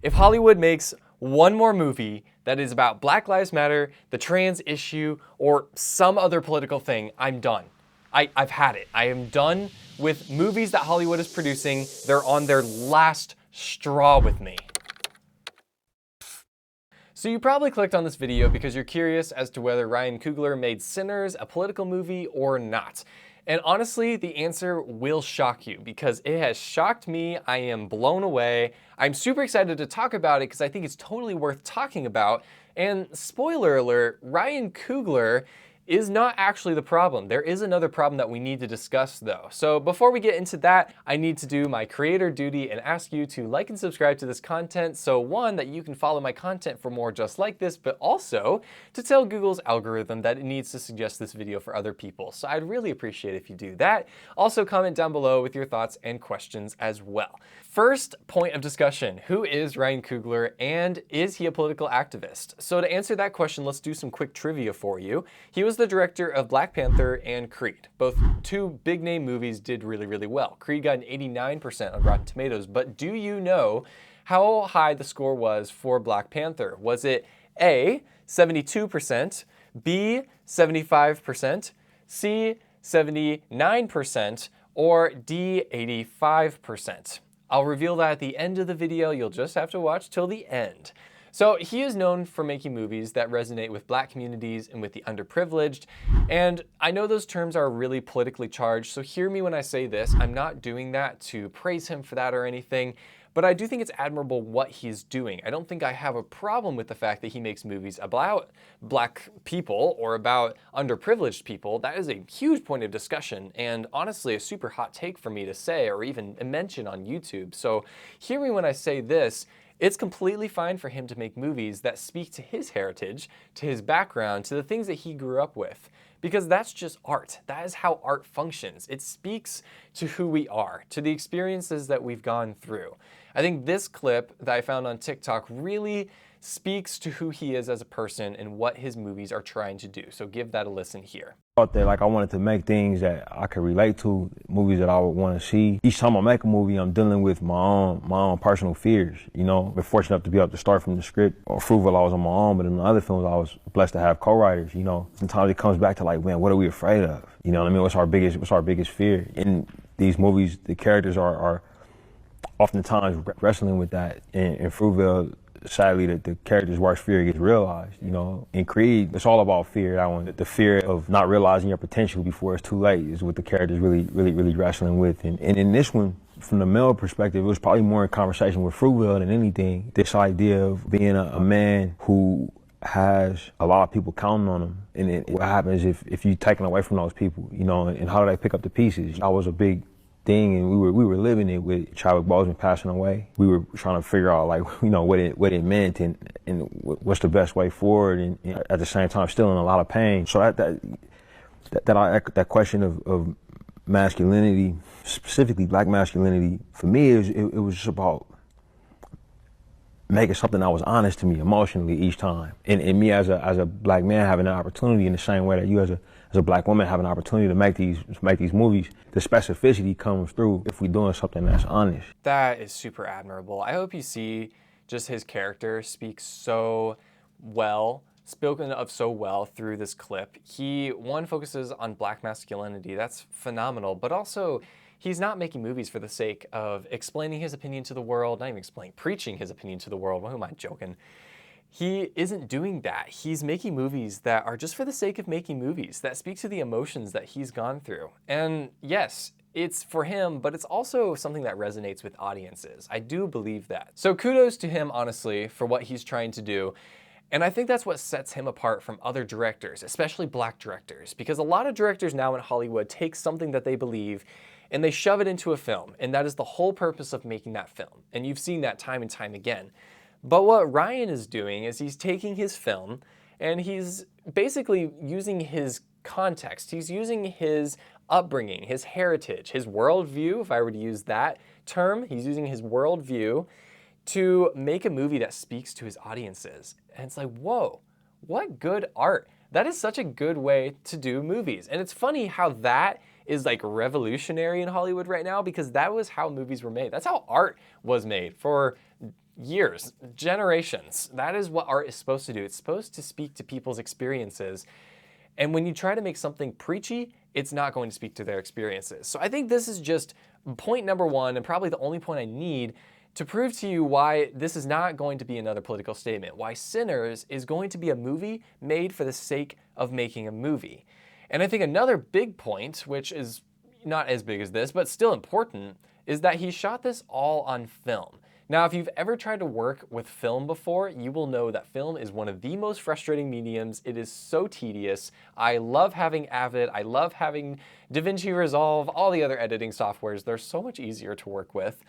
If Hollywood makes one more movie that is about Black Lives Matter, the trans issue, or some other political thing, I'm done. I've had it. I am done with movies that Hollywood is producing. They're on their last straw with me. So you probably clicked on this video because you're curious as to whether Ryan Coogler made Sinners a political movie or not. And honestly, the answer will shock you because it has shocked me. I am blown away. I'm super excited to talk about it because I think it's totally worth talking about. And spoiler alert, Ryan Coogler is not actually the problem. There is another problem that we need to discuss though. So before we get into that, I need to do my creator duty and ask you to like and subscribe to this content. So one, that you can follow my content for more just like this, but also to tell Google's algorithm that it needs to suggest this video for other people. So I'd really appreciate if you do that. Also comment down below with your thoughts and questions as well. First point of discussion, who is Ryan Coogler and is he a political activist? So to answer that question, let's do some quick trivia for you. He was the director of Black Panther and Creed. Both two big name movies did really, really well. Creed got an 89% on Rotten Tomatoes, but do you know how high the score was for Black Panther? Was it A, 72%, B, 75%, C, 79%, or D, 85%? I'll reveal that at the end of the video. You'll just have to watch till the end. So he is known for making movies that resonate with Black communities and with the underprivileged. And I know those terms are really politically charged, so hear me when I say this. I'm not doing that to praise him for that or anything, but I do think it's admirable what he's doing. I don't think I have a problem with the fact that he makes movies about Black people or about underprivileged people. That is a huge point of discussion and honestly a super hot take for me to say or even mention on YouTube. So hear me when I say this. It's completely fine for him to make movies that speak to his heritage, to his background, to the things that he grew up with. Because that's just art. That is how art functions. It speaks to who we are, to the experiences that we've gone through. I think this clip that I found on TikTok really speaks to who he is as a person and what his movies are trying to do. So give that a listen here. I thought that I wanted to make things that I could relate to, movies that I would want to see. Each time I make a movie, I'm dealing with my own personal fears. You know, I've been fortunate enough to be able to start from the script. Or Fruitville, I was on my own, but in the other films, I was blessed to have co-writers. You know, sometimes it comes back to like, man, what are we afraid of? You know what I mean? What's our biggest fear? In these movies, the characters are oftentimes wrestling with that. In Fruitville, sadly, the character's worst fear gets realized. You know, in Creed, it's all about fear. That one, the fear of not realizing your potential before it's too late, is what the character's really wrestling with. And in this one, from the male perspective, it was probably more in conversation with Fruitville than anything. This idea of being a man who has a lot of people counting on him, and then what happens if you're taken away from those people, you know, and how do they pick up the pieces? I was a big thing, and we were living it with Chadwick Boseman passing away. We were trying to figure out, like, you know, what it meant and what's the best way forward, and at the same time still in a lot of pain. So that question of masculinity, specifically Black masculinity, for me it was just about making something that was honest to me emotionally each time, and me as a Black man having an opportunity in the same way that you as a Black woman have an opportunity to make these movies. The specificity comes through if we're doing something that's honest. That is super admirable. I hope you see just his character speaks so well, spoken of so well through this clip. He, one, focuses on Black masculinity. That's phenomenal, but also he's not making movies for the sake of explaining his opinion to the world, not even preaching his opinion to the world. Who am I joking? He isn't doing that. He's making movies that are just for the sake of making movies, that speak to the emotions that he's gone through. And yes, it's for him, but it's also something that resonates with audiences. I do believe that. So kudos to him, honestly, for what he's trying to do. And I think that's what sets him apart from other directors, especially Black directors, because a lot of directors now in Hollywood take something that they believe and they shove it into a film, and that is the whole purpose of making that film. And you've seen that time and time again. But what Ryan is doing is he's taking his film and he's basically using his context. He's using his upbringing, his heritage, his worldview, if I were to use that term. He's using his worldview to make a movie that speaks to his audiences. And it's like, whoa, what good art. That is such a good way to do movies. And it's funny how that is like revolutionary in Hollywood right now, because that was how movies were made. That's how art was made for years, generations. That is what art is supposed to do. It's supposed to speak to people's experiences. And when you try to make something preachy, it's not going to speak to their experiences. So I think this is just point number one, and probably the only point I need to prove to you why this is not going to be another political statement, why Sinners is going to be a movie made for the sake of making a movie. And I think another big point, which is not as big as this, but still important, is that he shot this all on film. Now, if you've ever tried to work with film before, you will know that film is one of the most frustrating mediums. It is so tedious. I love having Avid. I love having DaVinci Resolve, all the other editing softwares. They're so much easier to work with.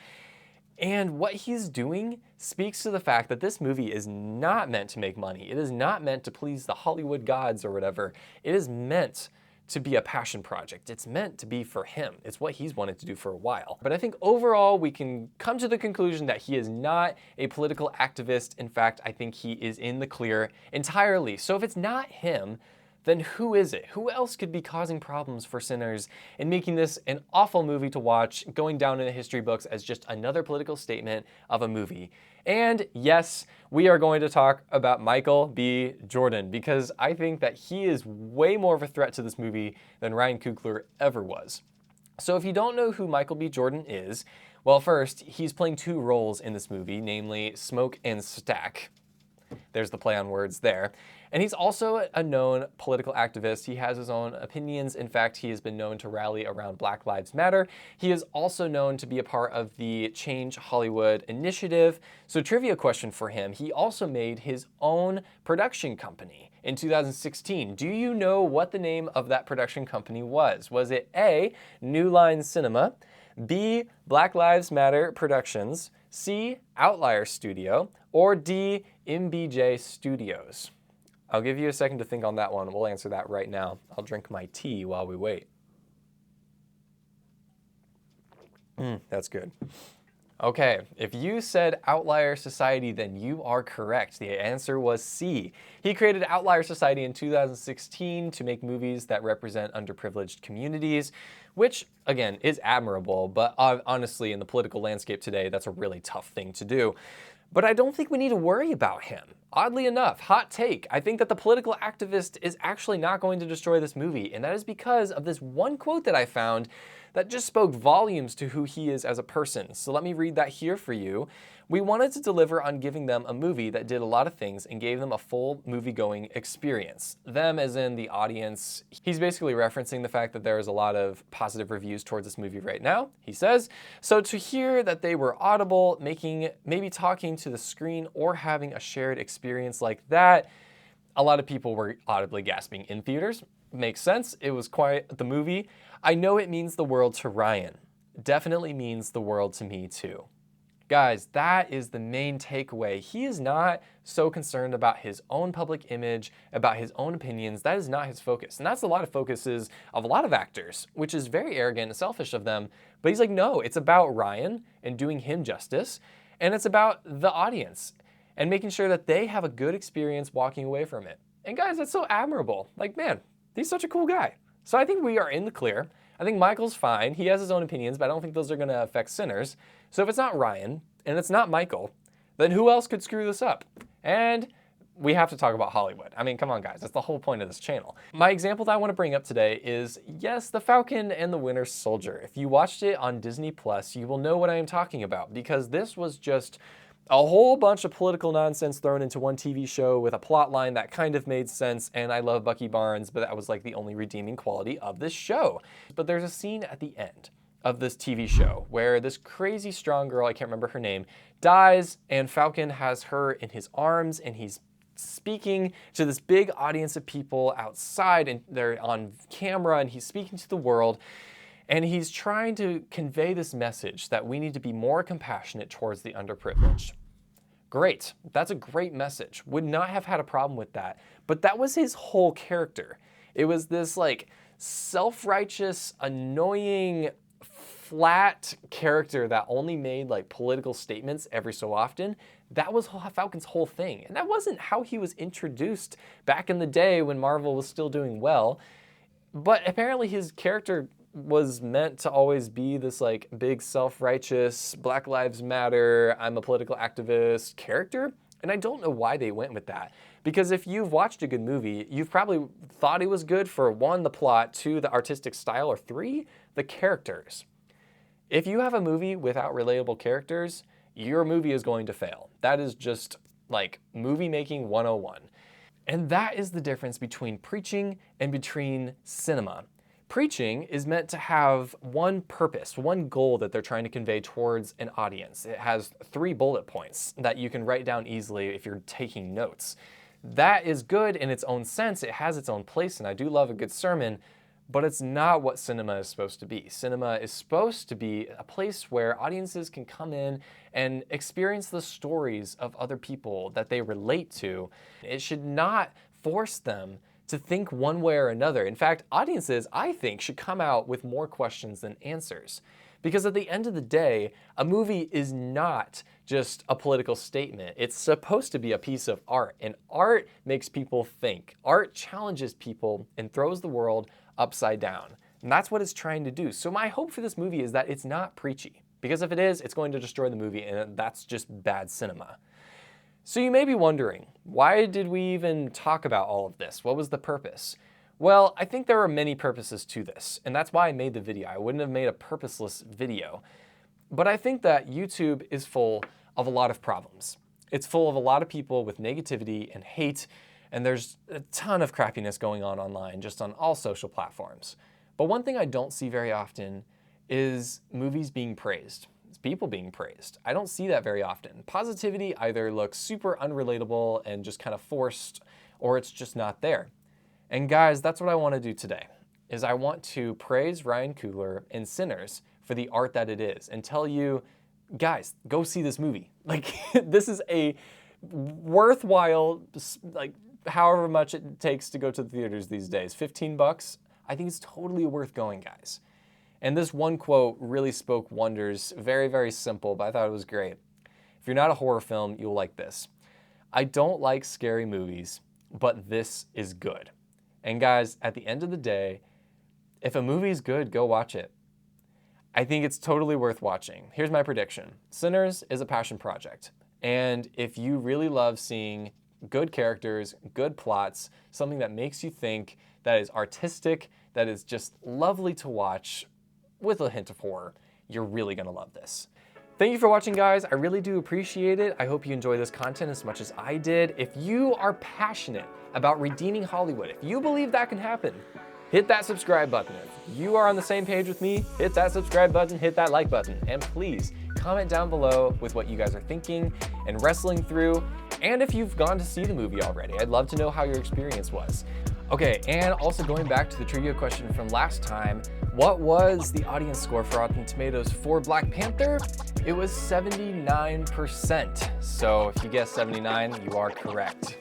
And what he's doing speaks to the fact that this movie is not meant to make money. It is not meant to please the Hollywood gods or whatever. It is meant to be a passion project. It's meant to be for him. It's what he's wanted to do for a while. But I think overall, we can come to the conclusion that he is not a political activist. In fact, I think he is in the clear entirely. So if it's not him, then who is it? Who else could be causing problems for Sinners and making this an awful movie to watch, going down in the history books as just another political statement of a movie? And yes, we are going to talk about Michael B. Jordan, because I think that he is way more of a threat to this movie than Ryan Coogler ever was. So if you don't know who Michael B. Jordan is, well, first, he's playing two roles in this movie, namely Smoke and Stack. There's the play on words there. And he's also a known political activist. He has his own opinions. In fact, he has been known to rally around Black Lives Matter. He is also known to be a part of the Change Hollywood initiative. So trivia question for him, he also made his own production company in 2016. Do you know what the name of that production company was? Was it A, New Line Cinema, B, Black Lives Matter Productions, C, Outlier Studio, or D, MBJ Studios? I'll give you a second to think on that one. We'll answer that right now. I'll drink my tea while we wait. That's good. Okay, if you said Outlier Society, then you are correct. The answer was C. He created Outlier Society in 2016 to make movies that represent underprivileged communities, which, again, is admirable, but honestly, in the political landscape today, that's a really tough thing to do. But I don't think we need to worry about him. Oddly enough, hot take, I think that the political activist is actually not going to destroy this movie, and that is because of this one quote that I found that just spoke volumes to who he is as a person. So let me read that here for you. We wanted to deliver on giving them a movie that did a lot of things and gave them a full movie-going experience. Them as in the audience. He's basically referencing the fact that there is a lot of positive reviews towards this movie right now. He says, so to hear that they were audible, maybe talking to the screen or having a shared experience like that, a lot of people were audibly gasping in theaters. Makes sense. It was quite the movie. I know it means the world to Ryan. Definitely means the world to me too. Guys, that is the main takeaway. He is not so concerned about his own public image, about his own opinions. That is not his focus. And that's a lot of focuses of a lot of actors, which is very arrogant and selfish of them. But he's like, no, it's about Ryan and doing him justice. And it's about the audience and making sure that they have a good experience walking away from it. And guys, that's so admirable. Like, man, he's such a cool guy. So I think we are in the clear. I think Michael's fine. He has his own opinions, but I don't think those are going to affect Sinners. So if it's not Ryan and it's not Michael, then who else could screw this up? And we have to talk about Hollywood. I mean, come on, guys. That's the whole point of this channel. My example that I want to bring up today is, yes, The Falcon and the Winter Soldier. If you watched it on Disney+, you will know what I am talking about, because this was just a whole bunch of political nonsense thrown into one TV show with a plot line that kind of made sense, and I love Bucky Barnes, but that was like the only redeeming quality of this show. But there's a scene at the end of this TV show where this crazy strong girl, I can't remember her name, dies, and Falcon has her in his arms, and he's speaking to this big audience of people outside, and they're on camera, and he's speaking to the world. And he's trying to convey this message that we need to be more compassionate towards the underprivileged. Great, that's a great message. Would not have had a problem with that. But that was his whole character. It was this like self-righteous, annoying, flat character that only made like political statements every so often. That was Falcon's whole thing. And that wasn't how he was introduced back in the day when Marvel was still doing well. But apparently his character was meant to always be this like big self-righteous, Black Lives Matter, I'm a political activist character. And I don't know why they went with that. Because if you've watched a good movie, you've probably thought it was good for 1, the plot, 2, the artistic style, or 3, the characters. If you have a movie without relatable characters, your movie is going to fail. That is just like movie making 101. And that is the difference between preaching and between cinema. Preaching is meant to have one purpose, one goal that they're trying to convey towards an audience. It has 3 bullet points that you can write down easily if you're taking notes. That is good in its own sense. It has its own place, and I do love a good sermon, but it's not what cinema is supposed to be. Cinema is supposed to be a place where audiences can come in and experience the stories of other people that they relate to. It should not force them to think one way or another. In fact, audiences, I think, should come out with more questions than answers. Because at the end of the day, a movie is not just a political statement. It's supposed to be a piece of art, and art makes people think. Art challenges people and throws the world upside down. And that's what it's trying to do. So my hope for this movie is that it's not preachy. Because if it is, it's going to destroy the movie, and that's just bad cinema. So you may be wondering, why did we even talk about all of this? What was the purpose? Well, I think there are many purposes to this, and that's why I made the video. I wouldn't have made a purposeless video. But I think that YouTube is full of a lot of problems. It's full of a lot of people with negativity and hate, and there's a ton of crappiness going on online, just on all social platforms. But one thing I don't see very often is movies being praised. It's people being praised. I don't see that very often. Positivity either looks super unrelatable and just kind of forced, or it's just not there. And guys, that's what I want to do today, is I want to praise Ryan Coogler and Sinners for the art that it is and tell you, guys, go see this movie. Like, this is a worthwhile, like, however much it takes to go to the theaters these days. $15, I think it's totally worth going, guys. And this one quote really spoke wonders. Very, very simple, but I thought it was great. If you're not a horror film, you'll like this. I don't like scary movies, but this is good. And guys, at the end of the day, if a movie is good, go watch it. I think it's totally worth watching. Here's my prediction. Sinners is a passion project. And if you really love seeing good characters, good plots, something that makes you think, that is artistic, that is just lovely to watch with a hint of horror, you're really gonna love this. Thank you for watching, guys. I really do appreciate it. I hope you enjoy this content as much as I did. If you are passionate about redeeming Hollywood, if you believe that can happen, hit that subscribe button. If you are on the same page with me, hit that subscribe button, hit that like button, and please comment down below with what you guys are thinking and wrestling through, and if you've gone to see the movie already. I'd love to know how your experience was. Okay, and also going back to the trivia question from last time, what was the audience score for Rotten Tomatoes for Black Panther? It was 79%. So if you guessed 79, you are correct.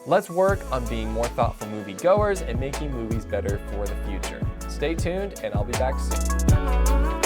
Let's work on being more thoughtful moviegoers and making movies better for the future. Stay tuned, and I'll be back soon.